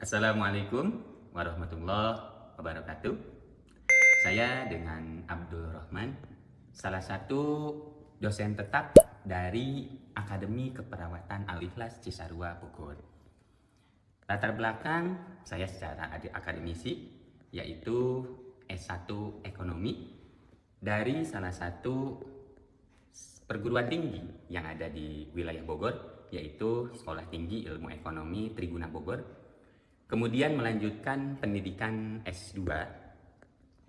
Assalamualaikum warahmatullahi wabarakatuh. Saya dengan Abdul Rahman, salah satu dosen tetap dari Akademi Keperawatan Al-Ikhlas Cisarua Bogor. Latar belakang saya secara akademisi yaitu S1 Ekonomi dari salah satu perguruan tinggi yang ada di wilayah Bogor, yaitu Sekolah Tinggi Ilmu Ekonomi Triguna Bogor. Kemudian melanjutkan pendidikan S2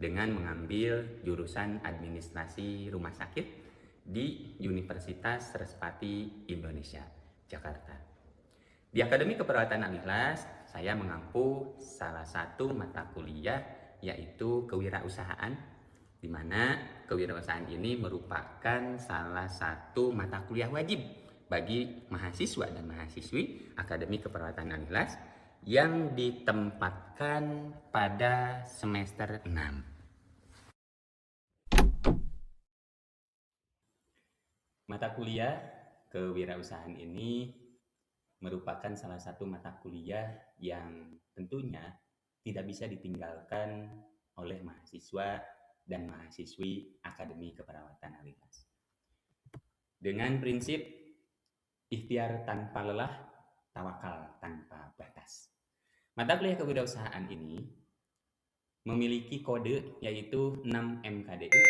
dengan mengambil jurusan administrasi rumah sakit di Universitas Respati Indonesia, Jakarta. Di Akademi Keperawatan Al-Ikhlas, saya mengampu salah satu mata kuliah yaitu kewirausahaan, di mana kewirausahaan ini merupakan salah satu mata kuliah wajib bagi mahasiswa dan mahasiswi Akademi Keperawatan Al-Ikhlas yang ditempatkan pada semester 6. Mata kuliah kewirausahaan ini merupakan salah satu mata kuliah yang tentunya tidak bisa ditinggalkan oleh mahasiswa dan mahasiswi Akademi Keperawatan Al-Ikhlas. Dengan prinsip ikhtiar tanpa lelah, tawakal tanpa batas. Mata kuliah kewirausahaan ini memiliki kode yaitu 6 MKDU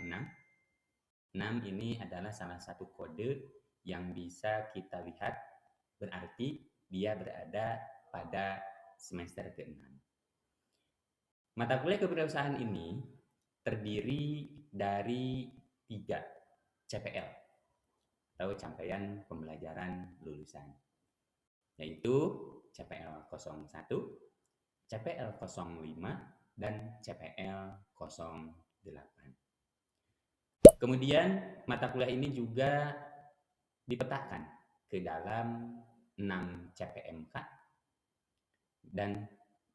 06. 6 ini adalah salah satu kode yang bisa kita lihat berarti dia berada pada semester ke-6. Mata kuliah kewirausahaan ini terdiri dari 3 CPL atau capaian pembelajaran lulusan, yaitu CPL 01, CPL 05, dan CPL 08. Kemudian mata kuliah ini juga dipetakan ke dalam 6 CPMK, dan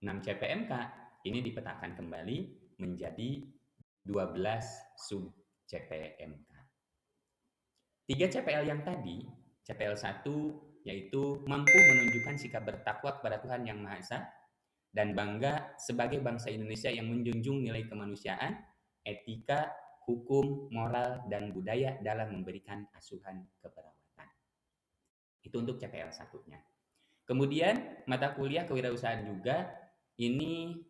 6 CPMK ini dipetakan kembali menjadi 12 sub CPMK. 3 CPL yang tadi, CPL 1 yaitu mampu menunjukkan sikap bertakwa kepada Tuhan Yang Maha Esa dan bangga sebagai bangsa Indonesia yang menjunjung nilai kemanusiaan, etika, hukum, moral, dan budaya dalam memberikan asuhan keperawatan. Itu untuk CPL 1-nya. Kemudian mata kuliah kewirausahaan juga ini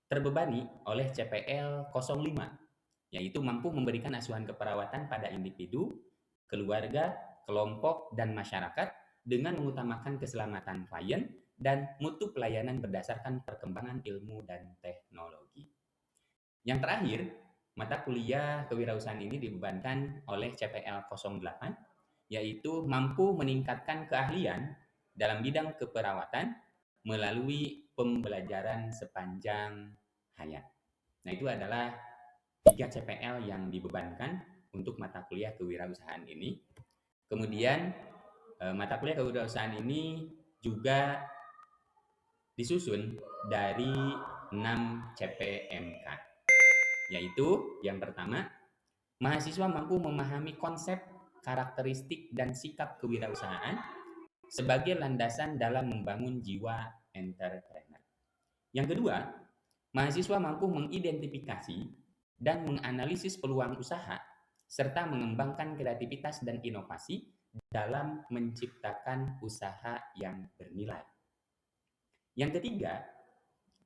terbebani oleh CPL 05, yaitu mampu memberikan asuhan keperawatan pada individu, keluarga, kelompok, dan masyarakat dengan mengutamakan keselamatan klien dan mutu pelayanan berdasarkan perkembangan ilmu dan teknologi. Yang terakhir, mata kuliah kewirausahaan ini dibebankan oleh CPL 08, yaitu mampu meningkatkan keahlian dalam bidang keperawatan melalui pembelajaran sepanjang hayat. Nah, itu adalah 3 CPL yang dibebankan untuk mata kuliah kewirausahaan ini. Kemudian mata kuliah kewirausahaan ini juga disusun dari 6 CPMK, yaitu yang pertama, mahasiswa mampu memahami konsep, karakteristik, dan sikap kewirausahaan sebagai landasan dalam membangun jiwa entrepreneur. Yang kedua, mahasiswa mampu mengidentifikasi dan menganalisis peluang usaha serta mengembangkan kreativitas dan inovasi dalam menciptakan usaha yang bernilai. Yang ketiga,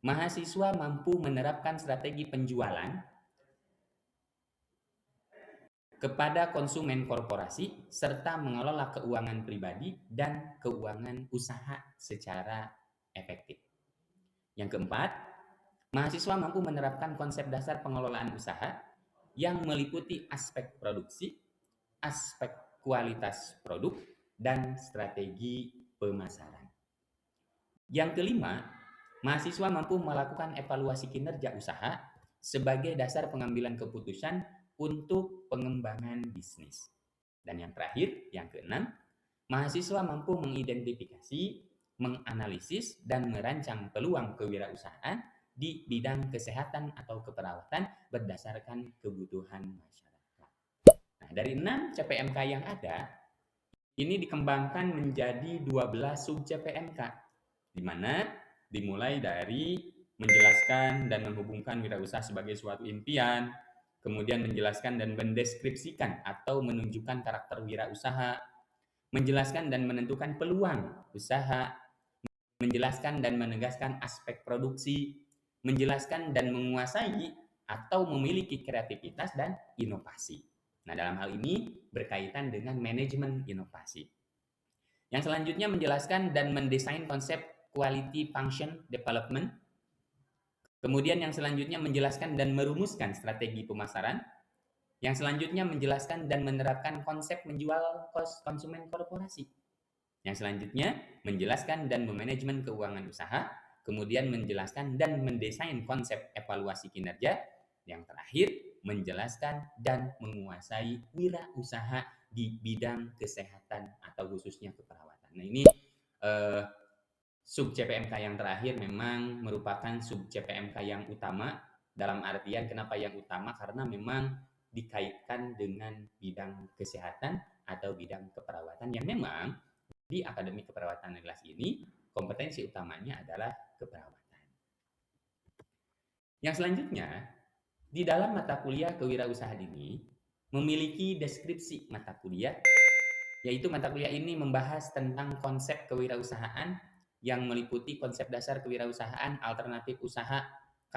mahasiswa mampu menerapkan strategi penjualan kepada konsumen korporasi serta mengelola keuangan pribadi dan keuangan usaha secara efektif. Yang keempat, mahasiswa mampu menerapkan konsep dasar pengelolaan usaha yang meliputi aspek produksi, aspek kualitas produk, dan strategi pemasaran. Yang kelima, mahasiswa mampu melakukan evaluasi kinerja usaha sebagai dasar pengambilan keputusan untuk pengembangan bisnis. Dan yang terakhir, yang keenam, mahasiswa mampu mengidentifikasi, menganalisis, dan merancang peluang kewirausahaan di bidang kesehatan atau keperawatan berdasarkan kebutuhan masyarakat. Nah, dari 6 CPMK yang ada, ini dikembangkan menjadi 12 sub CPMK, di mana dimulai dari menjelaskan dan menghubungkan wirausaha sebagai suatu impian, kemudian menjelaskan dan mendeskripsikan atau menunjukkan karakter wirausaha, menjelaskan dan menentukan peluang usaha, menjelaskan dan menegaskan aspek produksi, menjelaskan dan menguasai atau memiliki kreativitas dan inovasi. Nah, dalam hal ini berkaitan dengan manajemen inovasi. Yang selanjutnya menjelaskan dan mendesain konsep quality function development. Kemudian yang selanjutnya menjelaskan dan merumuskan strategi pemasaran. Yang selanjutnya menjelaskan dan menerapkan konsep menjual konsumen korporasi. Yang selanjutnya menjelaskan dan memanajemen keuangan usaha. Kemudian menjelaskan dan mendesain konsep evaluasi kinerja. Yang terakhir menjelaskan dan menguasai wirausaha di bidang kesehatan atau khususnya keperawatan. Nah, ini sub CPMK yang terakhir memang merupakan sub CPMK yang utama, dalam artian kenapa yang utama, karena memang dikaitkan dengan bidang kesehatan atau bidang keperawatan yang memang di Akademi Keperawatan Nilas ini kompetensi utamanya adalah keperawatan. Yang selanjutnya, di dalam mata kuliah kewirausahaan ini memiliki deskripsi mata kuliah, yaitu mata kuliah ini membahas tentang konsep kewirausahaan yang meliputi konsep dasar kewirausahaan, alternatif usaha,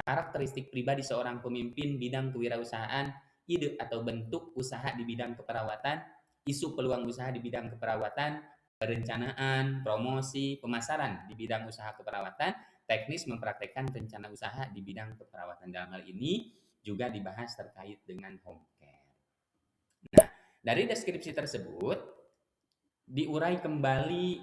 karakteristik pribadi seorang pemimpin bidang kewirausahaan, ide atau bentuk usaha di bidang keperawatan, isu peluang usaha di bidang keperawatan, perencanaan, promosi, pemasaran di bidang usaha keperawatan, teknis mempraktekkan rencana usaha di bidang keperawatan. Dalam hal ini juga dibahas terkait dengan home care. Nah, dari deskripsi tersebut diurai kembali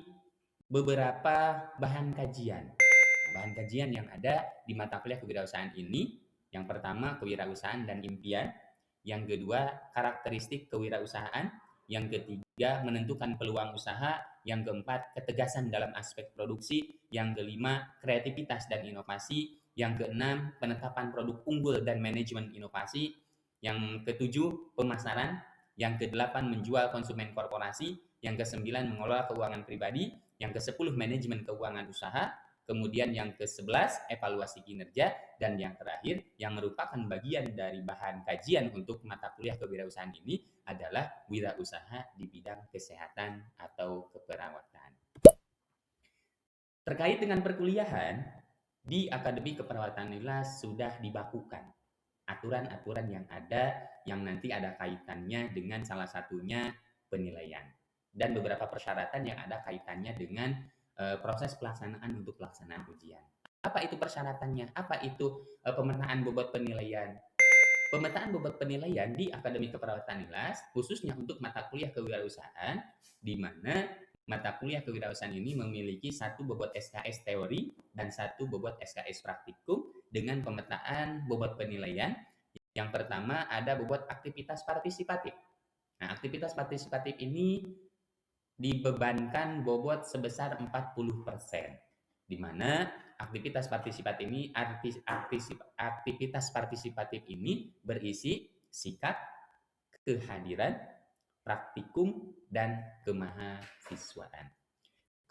beberapa bahan kajian. Nah, bahan kajian yang ada di mata kuliah kewirausahaan ini, yang pertama kewirausahaan dan impian, yang kedua karakteristik kewirausahaan, yang ketiga menentukan peluang usaha, yang keempat ketegasan dalam aspek produksi, yang kelima kreativitas dan inovasi, yang keenam penetapan produk unggul dan manajemen inovasi, yang ketujuh pemasaran, yang kedelapan menjual konsumen korporasi, yang kesembilan mengelola keuangan pribadi, yang ke-10 manajemen keuangan usaha, kemudian yang ke-11 evaluasi kinerja, dan yang terakhir yang merupakan bagian dari bahan kajian untuk mata kuliah kewirausahaan ini adalah wirausaha di bidang kesehatan atau keperawatan. Terkait dengan perkuliahan, di Akademi Keperawatan Nilas sudah dibakukan aturan-aturan yang ada yang nanti ada kaitannya dengan salah satunya penilaian dan beberapa persyaratan yang ada kaitannya dengan proses pelaksanaan untuk pelaksanaan ujian. Apa itu persyaratannya? Apa itu pemetaan bobot penilaian? Pemetaan bobot penilaian di Akademi Keperawatan Nilas khususnya untuk mata kuliah kewirausahaan, di mana mata kuliah kewirausahaan ini memiliki satu bobot SKS teori dan satu bobot SKS praktikum dengan pemetaan bobot penilaian. Yang pertama ada bobot aktivitas partisipatif. Nah, aktivitas partisipatif ini dibebankan bobot sebesar 40%, di mana aktivitas partisipatif ini berisi sikap, kehadiran, praktikum, dan kemahasiswaan.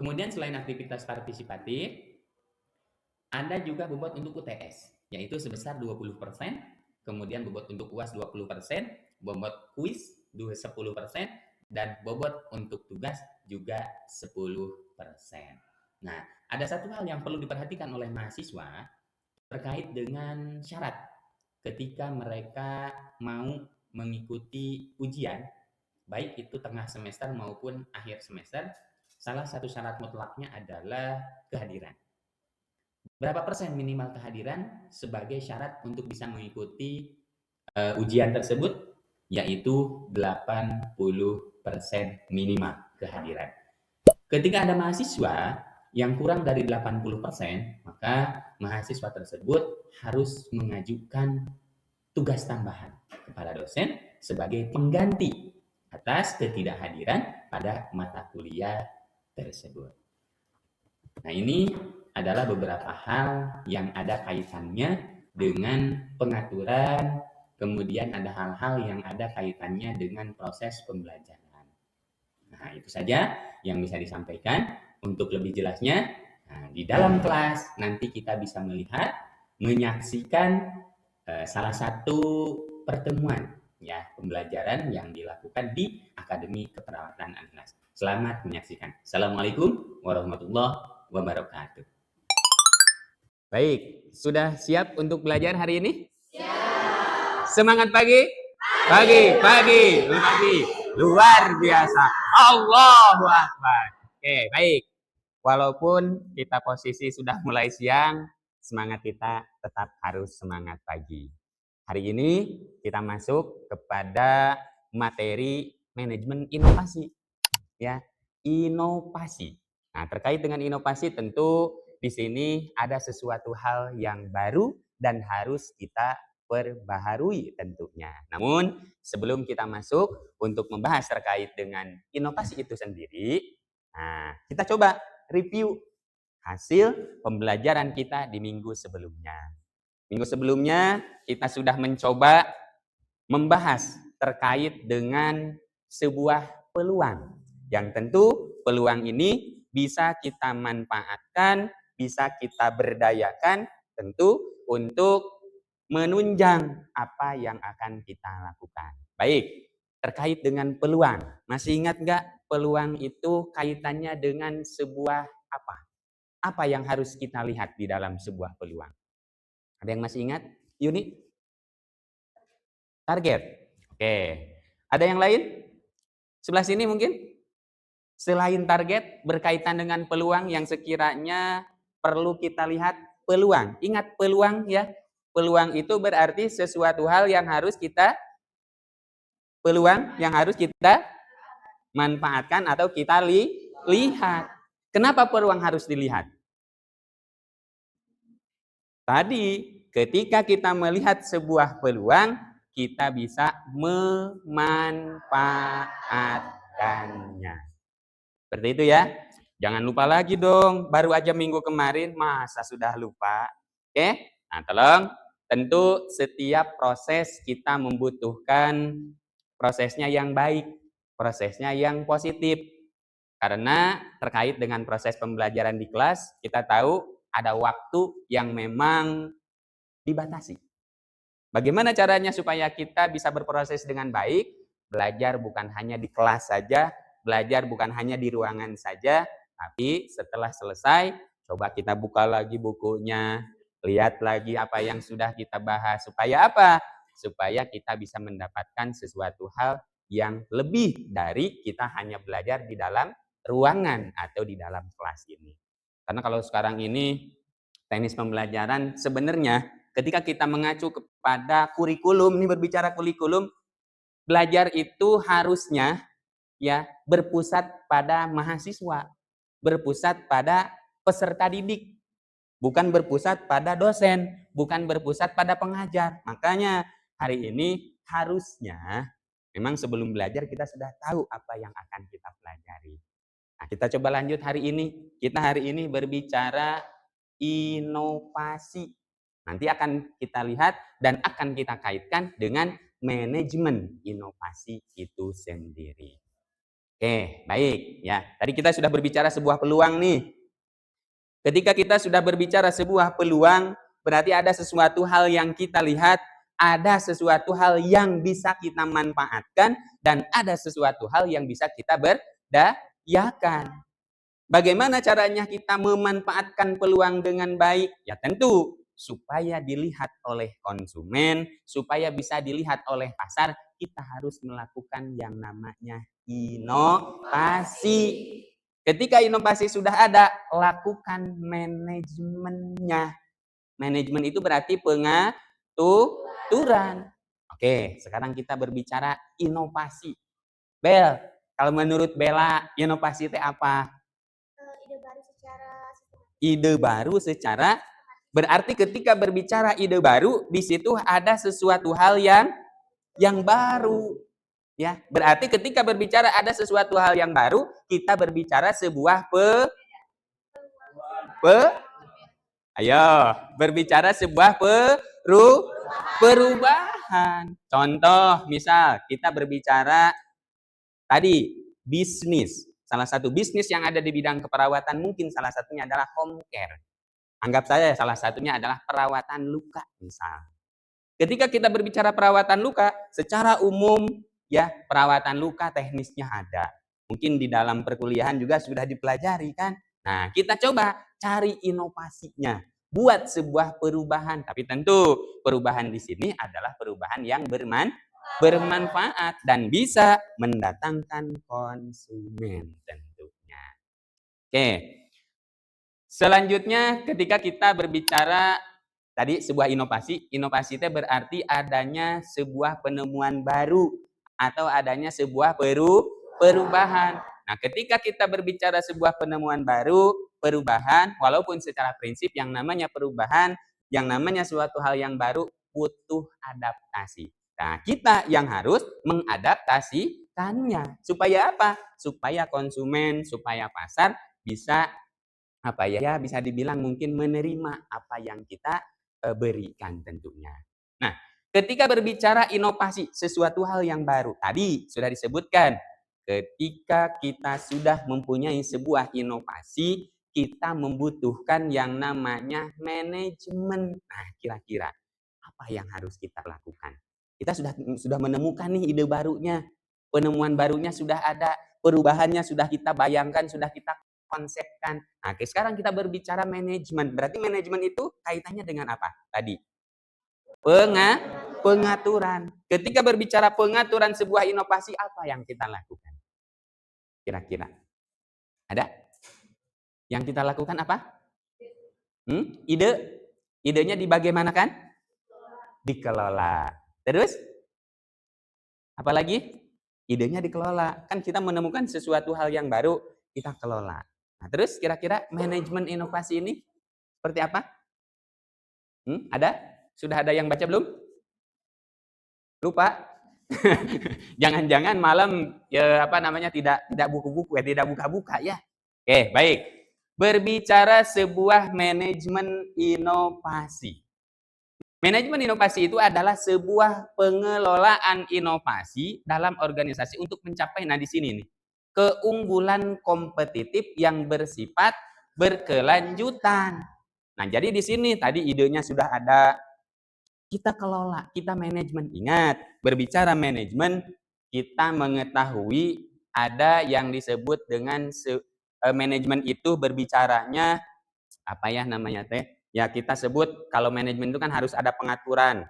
Kemudian selain aktivitas partisipatif, ada juga bobot untuk UTS, yaitu sebesar 20%, kemudian bobot untuk UAS 20%, bobot kuis 10%, dan bobot untuk tugas juga 10%. Nah, ada satu hal yang perlu diperhatikan oleh mahasiswa terkait dengan syarat ketika mereka mau mengikuti ujian, baik itu tengah semester maupun akhir semester. Salah satu syarat mutlaknya adalah kehadiran. Berapa persen minimal kehadiran sebagai syarat untuk bisa mengikuti ujian tersebut? Yaitu 80% minimal kehadiran. Ketika ada mahasiswa yang kurang dari 80%, maka mahasiswa tersebut harus mengajukan tugas tambahan kepada dosen sebagai pengganti atas ketidakhadiran pada mata kuliah tersebut. Nah, ini adalah beberapa hal yang ada kaitannya dengan pengaturan, kemudian ada hal-hal yang ada kaitannya dengan proses pembelajaran. Nah, itu saja yang bisa disampaikan. Untuk lebih jelasnya, Nah, di dalam kelas nanti kita bisa melihat, menyaksikan salah satu pertemuan ya pembelajaran yang dilakukan di Akademi Keperawatan Anlas. Selamat menyaksikan. Assalamualaikum warahmatullahi wabarakatuh. Baik, sudah siap untuk belajar hari ini? Siap. Semangat pagi? Pagi. Luar biasa. Allahu Akbar. Oke, baik. Walaupun kita posisi sudah mulai siang, semangat kita tetap harus semangat pagi. Hari ini kita masuk kepada materi manajemen inovasi. Ya, inovasi. Nah, terkait dengan inovasi tentu di sini ada sesuatu hal yang baru dan harus kita perbaharui tentunya. Namun, sebelum kita masuk untuk membahas terkait dengan inovasi itu sendiri, nah, kita coba review hasil pembelajaran kita di minggu sebelumnya. Minggu sebelumnya kita sudah mencoba membahas terkait dengan sebuah peluang yang tentu peluang ini bisa kita manfaatkan, bisa kita berdayakan tentu untuk menunjang apa yang akan kita lakukan. Baik, terkait dengan peluang. Masih ingat nggak peluang itu kaitannya dengan sebuah apa? Apa yang harus kita lihat di dalam sebuah peluang? Ada yang masih ingat? Yuni? Target. Oke. Ada yang lain? Sebelah sini mungkin? Selain target berkaitan dengan peluang yang sekiranya perlu kita lihat peluang. Ingat peluang ya. Peluang itu berarti sesuatu hal yang harus kita manfaatkan atau kita lihat. Kenapa peluang harus dilihat? Tadi ketika kita melihat sebuah peluang, kita bisa memanfaatkannya. Seperti itu ya. Jangan lupa lagi dong, baru aja minggu kemarin, masa sudah lupa? Oke? Nah, tolong, tentu setiap proses kita membutuhkan prosesnya yang baik, prosesnya yang positif. Karena terkait dengan proses pembelajaran di kelas, kita tahu ada waktu yang memang dibatasi. Bagaimana caranya supaya kita bisa berproses dengan baik? Belajar bukan hanya di kelas saja, belajar bukan hanya di ruangan saja, tapi setelah selesai, coba kita buka lagi bukunya, lihat lagi apa yang sudah kita bahas. Supaya apa? Supaya kita bisa mendapatkan sesuatu hal yang lebih dari kita hanya belajar di dalam ruangan atau di dalam kelas ini. Karena kalau sekarang ini teknis pembelajaran sebenarnya ketika kita mengacu kepada kurikulum, ini berbicara kurikulum, belajar itu harusnya ya berpusat pada mahasiswa, berpusat pada peserta didik, bukan berpusat pada dosen, bukan berpusat pada pengajar. Makanya hari ini harusnya memang sebelum belajar kita sudah tahu apa yang akan kita pelajari. Nah, kita coba lanjut hari ini. Kita hari ini berbicara inovasi. Nanti akan kita lihat dan akan kita kaitkan dengan manajemen inovasi itu sendiri. Oke, baik ya. Tadi kita sudah berbicara sebuah peluang nih. Ketika kita sudah berbicara sebuah peluang, berarti ada sesuatu hal yang kita lihat, ada sesuatu hal yang bisa kita manfaatkan, dan ada sesuatu hal yang bisa kita berdayakan. Bagaimana caranya kita memanfaatkan peluang dengan baik? Ya tentu supaya dilihat oleh konsumen, supaya bisa dilihat oleh pasar, kita harus melakukan yang namanya inovasi. Ketika inovasi sudah ada, lakukan manajemennya. Manajemen itu berarti pengaturan. Oke, sekarang kita berbicara inovasi. Bel, kalau menurut Bella, inovasi itu apa? Ide baru secara berarti ketika berbicara ide baru, di situ ada sesuatu hal yang baru. Ya, berarti ketika berbicara ada sesuatu hal yang baru, kita berbicara sebuah berbicara sebuah perubahan. Contoh, misal kita berbicara tadi bisnis. Salah satu bisnis yang ada di bidang keperawatan mungkin salah satunya adalah home care. Anggap saja salah satunya adalah perawatan luka misal. Ketika kita berbicara perawatan luka, secara umum ya perawatan luka teknisnya ada. Mungkin di dalam perkuliahan juga sudah dipelajari kan. Nah, kita coba cari inovasinya. Buat sebuah perubahan, tapi tentu perubahan di sini adalah perubahan yang bermanfaat dan bisa mendatangkan konsumen tentunya. Oke. Selanjutnya ketika kita berbicara tadi sebuah inovasi itu berarti adanya sebuah penemuan baru atau adanya sebuah perubahan. Nah, ketika kita berbicara sebuah penemuan baru, perubahan, walaupun secara prinsip yang namanya perubahan, yang namanya suatu hal yang baru butuh adaptasi. Nah, kita yang harus mengadaptasikannya. Supaya apa? Supaya konsumen, supaya pasar bisa bisa dibilang mungkin menerima apa yang kita berikan tentunya. Nah, ketika berbicara inovasi, sesuatu hal yang baru, tadi sudah disebutkan, ketika kita sudah mempunyai sebuah inovasi, kita membutuhkan yang namanya manajemen. Nah, kira-kira apa yang harus kita lakukan? Kita sudah menemukan nih ide barunya, penemuan barunya sudah ada, perubahannya sudah kita bayangkan, sudah kita konsepkan. Nah, sekarang kita berbicara manajemen. Berarti manajemen itu kaitannya dengan apa? Tadi pengaturan. Ketika berbicara pengaturan sebuah inovasi, apa yang kita lakukan? Kira-kira ada? Yang kita lakukan apa? Idenya dibagaimanakan? Dikelola. Terus? Apalagi? Idenya dikelola. Kan kita menemukan sesuatu hal yang baru, kita kelola. Nah, terus kira-kira manajemen inovasi ini seperti apa? Ada? Sudah ada yang baca belum? Lupa? Jangan-jangan malam tidak buku-buku tidak buka-buka ya. Oke, baik. Berbicara sebuah manajemen inovasi. Manajemen inovasi itu adalah sebuah pengelolaan inovasi dalam organisasi untuk mencapai di sini nih, keunggulan kompetitif yang bersifat berkelanjutan. Nah, jadi di sini tadi idenya sudah ada, kita kelola, kita manajemen. Ingat, berbicara manajemen, kita mengetahui ada yang disebut dengan manajemen itu berbicaranya ya kita sebut kalau manajemen itu kan harus ada pengaturan,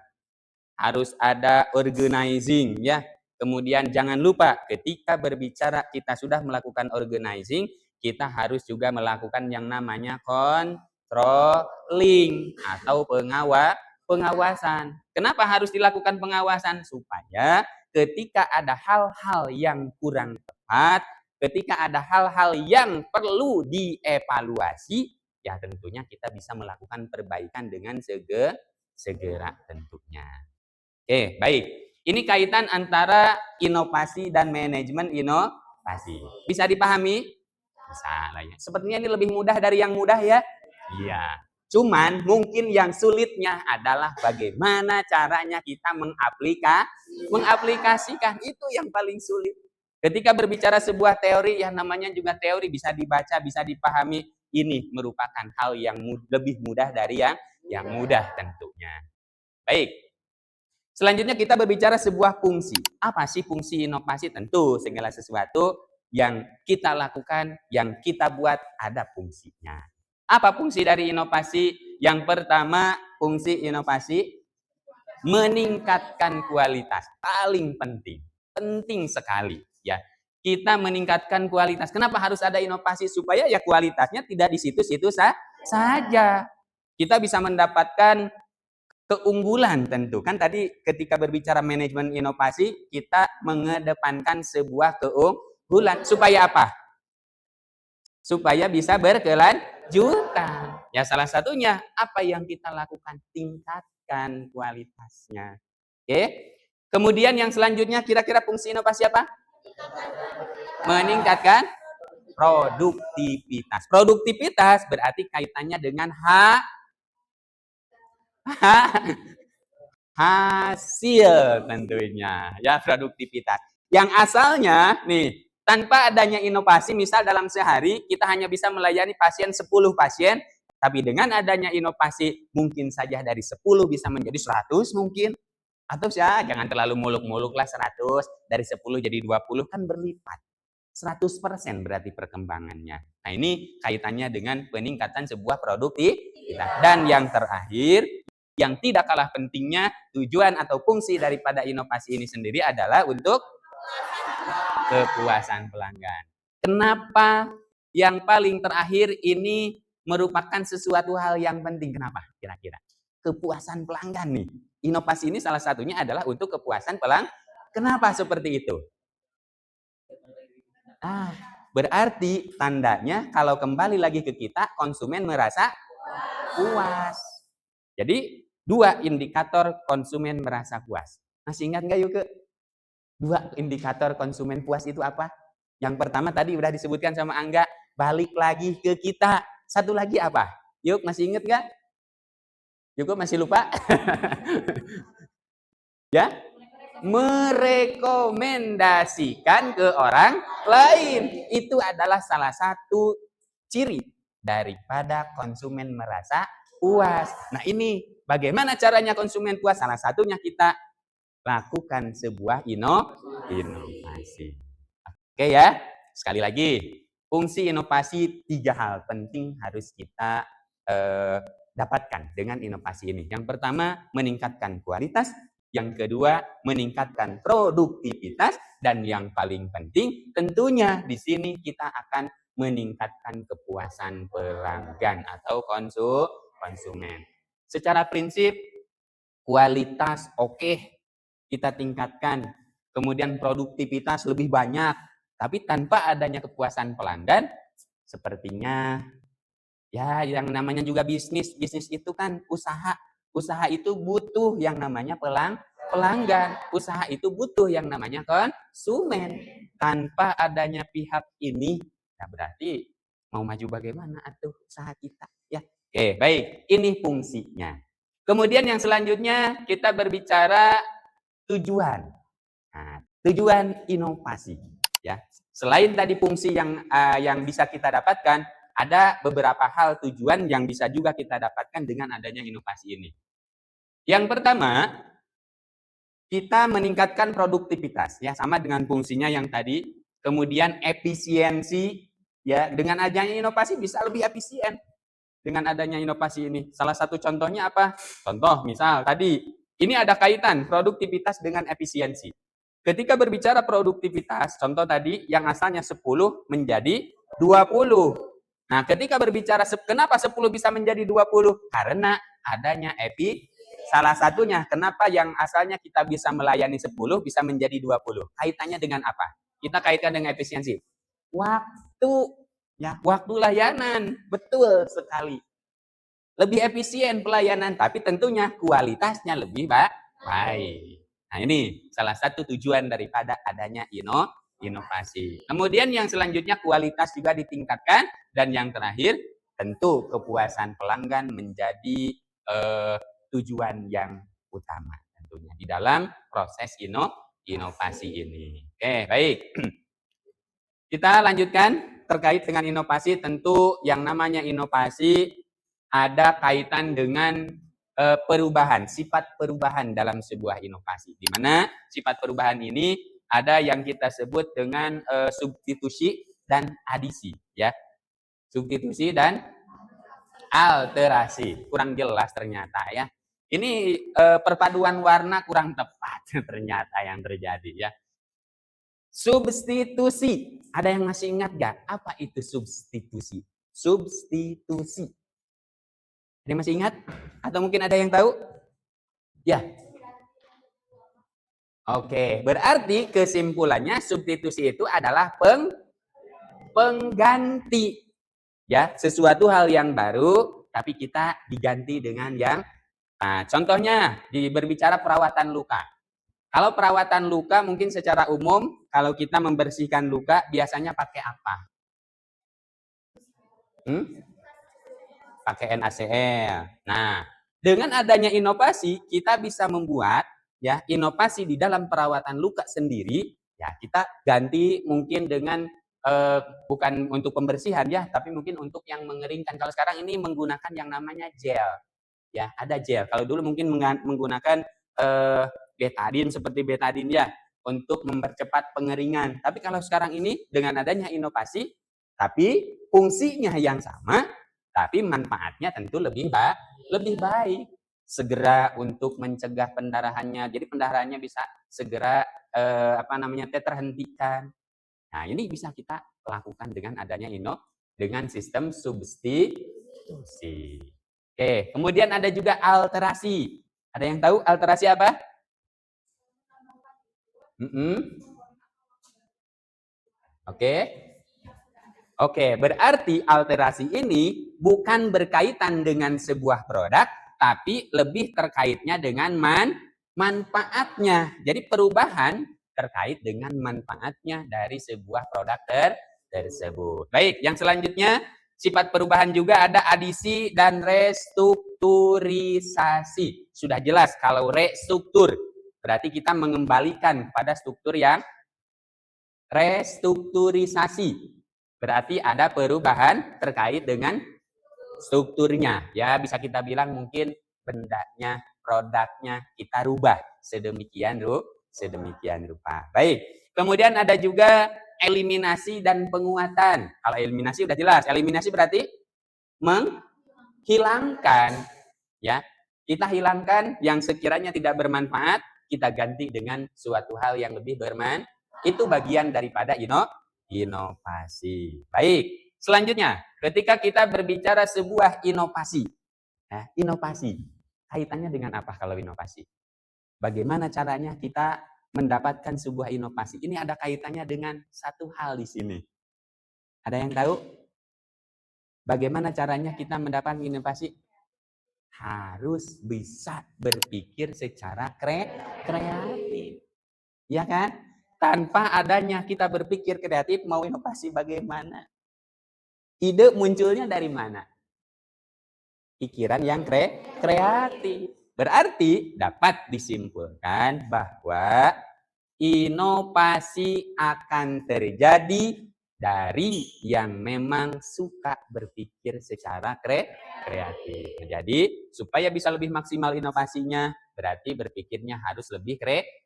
harus ada organizing ya. Kemudian jangan lupa ketika berbicara kita sudah melakukan organizing, kita harus juga melakukan yang namanya controlling atau pengawasan. Kenapa harus dilakukan pengawasan? Supaya ketika ada hal-hal yang kurang tepat, ketika ada hal-hal yang perlu dievaluasi, ya tentunya kita bisa melakukan perbaikan dengan segera tentunya. Oke, baik. Ini kaitan antara inovasi dan manajemen inovasi. Bisa dipahami? Bisa lah ya. Sepertinya ini lebih mudah dari yang mudah ya. Iya. Cuman mungkin yang sulitnya adalah bagaimana caranya kita mengaplikasikan. Itu yang paling sulit. Ketika berbicara sebuah teori, yang namanya juga teori bisa dibaca, bisa dipahami. Ini merupakan hal yang lebih mudah dari yang mudah tentunya. Baik. Selanjutnya kita berbicara sebuah fungsi. Apa sih fungsi inovasi? Tentu segala sesuatu yang kita lakukan, yang kita buat ada fungsinya. Apa fungsi dari inovasi? Yang pertama, fungsi inovasi meningkatkan kualitas. Paling penting. Penting sekali ya. Kita meningkatkan kualitas. Kenapa harus ada inovasi? Supaya ya kualitasnya tidak di situ-situ saja. Kita bisa mendapatkan keunggulan tentu. Kan tadi ketika berbicara manajemen inovasi, kita mengedepankan sebuah keunggulan. Supaya apa? Supaya bisa berkelanjutan. Ya salah satunya apa yang kita lakukan? Tingkatkan kualitasnya. Oke. Kemudian yang selanjutnya kira-kira fungsi inovasi apa? Meningkatkan produktivitas. Produktivitas berarti kaitannya dengan hasil tentunya ya, produktivitas. Yang asalnya nih Tanpa adanya inovasi, misal dalam sehari kita hanya bisa melayani pasien 10 pasien, tapi dengan adanya inovasi mungkin saja dari 10 bisa menjadi 100 mungkin. Atau ya jangan terlalu muluk-muluk lah 100, dari 10 jadi 20 kan berlipat. 100% berarti perkembangannya. Nah, ini kaitannya dengan peningkatan sebuah produktivitas. Dan yang terakhir, yang tidak kalah pentingnya, tujuan atau fungsi daripada inovasi ini sendiri adalah untuk kepuasan pelanggan. Kenapa yang paling terakhir ini merupakan sesuatu hal yang penting? Kenapa kira-kira? Kepuasan pelanggan nih. Inovasi ini salah satunya adalah untuk kepuasan pelanggan. Kenapa seperti itu? Berarti tandanya kalau kembali lagi ke kita, konsumen merasa puas. Jadi, 2 indikator konsumen merasa puas. Masih ingat nggak yuk ke? 2 indikator konsumen puas itu apa? Yang pertama tadi udah disebutkan sama Angga, balik lagi ke kita. Satu lagi apa? Yuk, masih ingat nggak? Yuk, masih lupa? Ya? Merekomendasikan ke orang lain. Itu adalah salah satu ciri daripada konsumen merasa puas. Nah, ini bagaimana caranya konsumen puas? Salah satunya kita lakukan sebuah inovasi. Oke ya, sekali lagi, fungsi inovasi 3 hal penting harus kita dapatkan dengan inovasi ini. Yang pertama, meningkatkan kualitas. Yang kedua, meningkatkan produktivitas. Dan yang paling penting, tentunya di sini kita akan meningkatkan kepuasan pelanggan atau konsumen. Secara prinsip, kualitas oke, kita tingkatkan. Kemudian produktivitas lebih banyak. Tapi tanpa adanya kepuasan pelanggan, sepertinya ya yang namanya juga bisnis. Bisnis itu kan usaha. Usaha itu butuh yang namanya pelanggan. Usaha itu butuh yang namanya konsumen. Tanpa adanya pihak ini, ya berarti mau maju bagaimana atuh usaha kita? Ya, oke, baik. Ini fungsinya. Kemudian yang selanjutnya kita berbicara tujuan. Nah, tujuan inovasi. Ya, selain tadi fungsi yang bisa kita dapatkan, ada beberapa hal tujuan yang bisa juga kita dapatkan dengan adanya inovasi ini. Yang pertama, kita meningkatkan produktivitas, ya sama dengan fungsinya yang tadi. Kemudian efisiensi, ya dengan adanya inovasi bisa lebih efisien. Dengan adanya inovasi ini, salah satu contohnya apa? Contoh misal tadi, ini ada kaitan produktivitas dengan efisiensi. Ketika berbicara produktivitas, contoh tadi yang asalnya 10 menjadi 20. Nah, ketika berbicara kenapa 10 bisa menjadi 20? Karena adanya salah satunya kenapa yang asalnya kita bisa melayani 10 bisa menjadi 20. Kaitannya dengan apa? Kita kaitkan dengan efisiensi. Waktu, ya, waktu layanan. Betul sekali. Lebih efisien pelayanan, tapi tentunya kualitasnya lebih baik. Nah, ini salah satu tujuan daripada adanya inovasi. Kemudian yang selanjutnya kualitas juga ditingkatkan. Dan yang terakhir tentu kepuasan pelanggan menjadi tujuan yang utama tentunya di dalam proses inovasi ini. Oke, baik. Kita lanjutkan terkait dengan inovasi. Tentu yang namanya inovasi ada kaitan dengan perubahan, sifat perubahan dalam sebuah inovasi. Di mana sifat perubahan ini ada yang kita sebut dengan substitusi dan adisi, ya. Substitusi dan alterasi. Kurang jelas ternyata ya. Ini perpaduan warna kurang tepat ternyata yang terjadi ya. Substitusi. Ada yang masih ingat gak? Apa itu substitusi? Substitusi. Ada yang masih ingat? Atau mungkin ada yang tahu? Ya. Oke, berarti kesimpulannya substitusi itu adalah pengganti. Ya, sesuatu hal yang baru tapi kita diganti dengan yang contohnya berbicara perawatan luka. Kalau perawatan luka mungkin secara umum kalau kita membersihkan luka biasanya pakai apa? Pakai NaCl. Nah, dengan adanya inovasi kita bisa membuat ya inovasi di dalam perawatan luka sendiri Ya, kita ganti mungkin dengan bukan untuk pembersihan ya, tapi mungkin untuk yang mengeringkan. Kalau sekarang ini menggunakan yang namanya gel. Ya, ada gel. Kalau dulu mungkin menggunakan betadin seperti betadin ya untuk mempercepat pengeringan. Tapi kalau sekarang ini dengan adanya inovasi, tapi fungsinya yang sama, tapi manfaatnya tentu lebih baik. Segera untuk mencegah pendarahannya. Jadi pendarahannya bisa segera terhentikan. Nah, ini bisa kita lakukan dengan adanya dengan sistem substitusi. Oke, kemudian ada juga alterasi. Ada yang tahu alterasi apa? Oke. Oke, berarti alterasi ini bukan berkaitan dengan sebuah produk, tapi lebih terkaitnya dengan manfaatnya. Jadi perubahan terkait dengan manfaatnya dari sebuah produk tersebut. Baik, yang selanjutnya sifat perubahan juga ada adisi dan restrukturisasi. Sudah jelas kalau restruktur berarti kita mengembalikan pada struktur yang restrukturisasi. Berarti ada perubahan terkait dengan strukturnya. Ya, bisa kita bilang mungkin bendanya, produknya kita rubah sedemikian rupa. Baik. Kemudian ada juga eliminasi dan penguatan. Kalau eliminasi udah jelas. Eliminasi berarti menghilangkan, ya. Kita hilangkan yang sekiranya tidak bermanfaat, kita ganti dengan suatu hal yang lebih bermanfaat. Itu bagian daripada inovasi. Baik, selanjutnya ketika kita berbicara sebuah inovasi. Nah, inovasi kaitannya dengan apa kalau inovasi? Bagaimana caranya kita mendapatkan sebuah inovasi? Ini ada kaitannya dengan satu hal di sini. Ada yang tahu? Bagaimana caranya kita mendapatkan inovasi? Harus bisa berpikir secara kreatif. Ya kan? Tanpa adanya kita berpikir kreatif, mau inovasi bagaimana? Ide munculnya dari mana? Pikiran yang kreatif. Berarti dapat disimpulkan bahwa inovasi akan terjadi dari yang memang suka berpikir secara kreatif. Jadi supaya bisa lebih maksimal inovasinya, berarti berpikirnya harus lebih kreatif.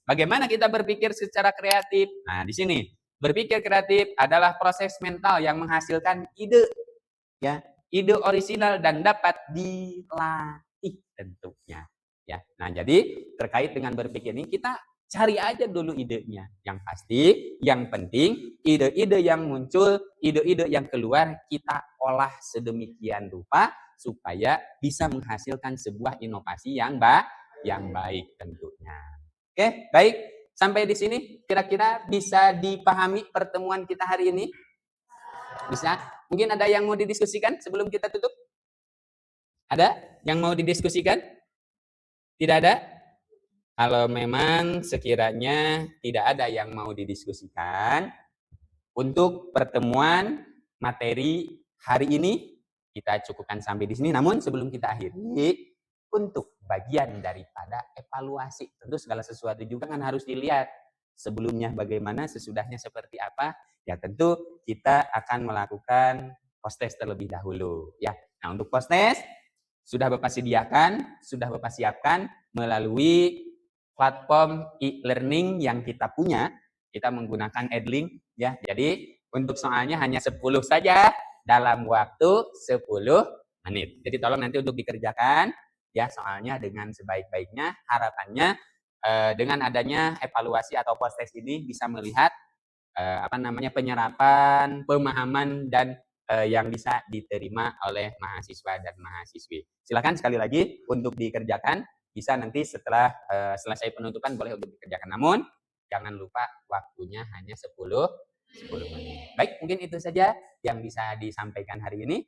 Bagaimana kita berpikir secara kreatif? Nah, di sini berpikir kreatif adalah proses mental yang menghasilkan ide, ya, ide orisinal dan dapat dilatih tentunya. Ya, nah jadi terkait dengan berpikir ini kita cari aja dulu idenya. Yang pasti, yang penting ide-ide yang muncul, ide-ide yang keluar kita olah sedemikian rupa supaya bisa menghasilkan sebuah inovasi yang baik tentunya. Oke, baik. Sampai di sini kira-kira bisa dipahami pertemuan kita hari ini? Bisa? Mungkin ada yang mau didiskusikan sebelum kita tutup? Ada yang mau didiskusikan? Tidak ada? Kalau memang sekiranya tidak ada yang mau didiskusikan, untuk pertemuan materi hari ini kita cukupkan sampai di sini. Namun sebelum kita akhiri, untuk bagian daripada evaluasi, tentu segala sesuatu juga kan harus dilihat. Sebelumnya bagaimana, sesudahnya seperti apa, ya tentu kita akan melakukan post-test terlebih dahulu. Ya, nah untuk post-test sudah Bapak sediakan, sudah Bapak siapkan melalui platform e-learning yang kita punya. Kita menggunakan Edlink, ya. Jadi untuk soalnya hanya 10 saja dalam waktu 10 menit. Jadi tolong nanti untuk dikerjakan ya soalnya dengan sebaik-baiknya. Harapannya dengan adanya evaluasi atau post-test ini bisa melihat penyerapan, pemahaman dan yang bisa diterima oleh mahasiswa dan mahasiswi. Silakan sekali lagi untuk dikerjakan, bisa nanti setelah selesai penutupan boleh untuk dikerjakan. Namun jangan lupa waktunya hanya 10 menit. Baik, mungkin itu saja yang bisa disampaikan hari ini.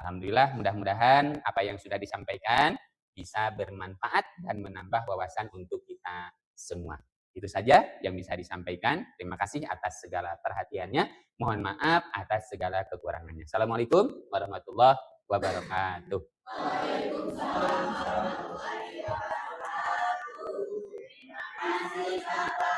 Alhamdulillah, mudah-mudahan apa yang sudah disampaikan bisa bermanfaat dan menambah wawasan untuk kita semua. Itu saja yang bisa disampaikan. Terima kasih atas segala perhatiannya. Mohon maaf atas segala kekurangannya. Assalamualaikum warahmatullahi wabarakatuh. Waalaikumsalam warahmatullahi wabarakatuh. Terima kasih.